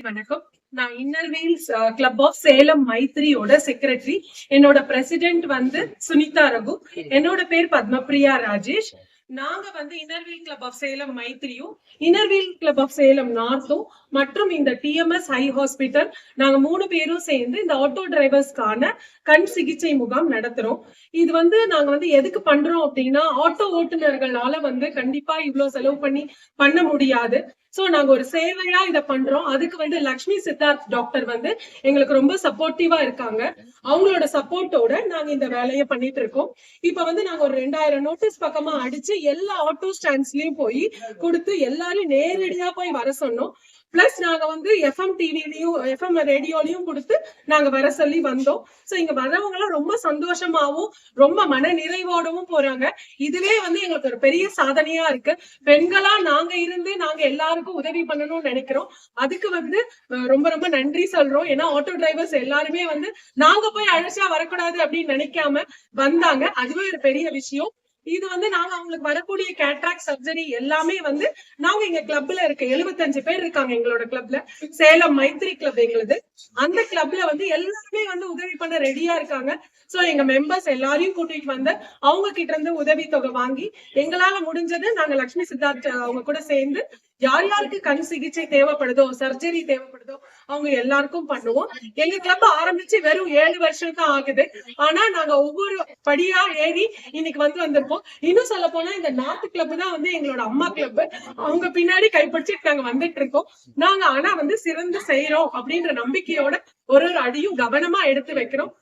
வணக்கம். நான் inner wheels club of Salem மைத்ரியோட செக்ரட்டரி. என்னோட பிரசிடென்ட் வந்து சுனிதா ரகு. என்னோட பேர் பத்மபிரியா ராஜேஷ். நாங்க வந்து inner wheel club of Salem மைத்ரியும், inner wheel club of Salem நார்த்தும் மற்றும் இந்த டிஎம்எஸ் ஹை ஹாஸ்பிட்டல் நாங்க 3 பேரும் சேர்ந்து இந்த ஆட்டோ டிரைவர்ஸ்க்கான கண் சிகிச்சை முகாம் நடத்துறோம். இது வந்து நாங்க வந்து எதுக்கு பண்றோம் அப்படின்னா, ஆட்டோ ஓட்டுநர்களால வந்து கண்டிப்பா இவ்வளவு செலவு பண்ணி பண்ண முடியாது. சோ நாங்க ஒரு சேவையா இத பண்றோம். அதுக்கு வந்து லக்ஷ்மி சித்தார்த் டாக்டர் வந்து எங்களுக்கு ரொம்ப சப்போர்ட்டிவா இருக்காங்க. அவங்களோட சப்போர்ட்டோட நாங்க இந்த வேலையை பண்ணிட்டு இருக்கோம். இப்ப வந்து நாங்க ஒரு 2000 நோட்டீஸ் பக்கமா அடிச்சு எல்லா ஆட்டோ ஸ்டாண்ட்ஸ்லயும் போய் கொடுத்து எல்லாரும் நேரடியா போய் வர சொன்னோம். பிளஸ் நாங்க வந்து எஃப்எம் டிவிலையும் எஃப்எம் ரேடியோலயும் கொடுத்து நாங்க வர சொல்லி வந்தோம். சோ இங்க வரவங்க எல்லாம் ரொம்ப சந்தோஷமாவும் ரொம்ப மன நிறைவோடவும் போறாங்க. இதுவே வந்து எங்களுக்கு ஒரு பெரிய சாதனையா இருக்கு. பெண்களா நாங்க இருந்து நாங்க எல்லாருக்கும் உதவி பண்ணணும்னு நினைக்கிறோம். அதுக்கு வந்து ரொம்ப ரொம்ப நன்றி சொல்றோம். ஏன்னா ஆட்டோ டிரைவர்ஸ் எல்லாருமே வந்து நாங்க போய் அழைச்சா வரக்கூடாது அப்படின்னு நினைக்காம வந்தாங்க. அதுவே ஒரு பெரிய விஷயம். இது வந்து நாங்க அவங்களுக்கு வரக்கூடிய கேட்ராக்ட் சர்ஜரி எல்லாமே வந்து நாங்க எங்க கிளப்ல இருக்க 75 பேர் இருக்காங்க எங்களோட கிளப்ல. சேலம் மைத்ரி கிளப் எங்களுது. அந்த கிளப்ல வந்து எல்லாருமே வந்து உதவி பண்ண ரெடியா இருக்காங்க. சோ எங்க மெம்பர்ஸ் எல்லாரையும் கூட்டிட்டு வந்து அவங்க கிட்ட இருந்து உதவி தொகை வாங்கி எங்களால முடிஞ்சது நாங்க லட்சுமி சித்தார்த் அவங்க கூட சேர்ந்து யார் யாருக்கு கண் சிகிச்சை தேவைப்படுதோ, சர்ஜரி தேவைப்படுதோ அவங்க எல்லாருக்கும் பண்ணுவோம். எங்க கிளப் ஆரம்பிச்சு வெறும் 7 வருஷம் தான் ஆகுது. ஆனா நாங்க ஒவ்வொரு படியா ஏறி இன்னைக்கு வந்து வந்திருக்கோம். இன்னும் சொல்ல போனா இந்த நார்த் கிளப் தான் வந்து எங்களோட அம்மா கிளப். அவங்க பின்னாடி கைப்பிடிச்சிட்டு நாங்க வந்துட்டு இருக்கோம். நாங்க ஆனா வந்து சிறந்து செய்யறோம் அப்படின்ற நம்பிக்கையோட ஒரு அடியும் கவனமா எடுத்து வைக்கிறோம்.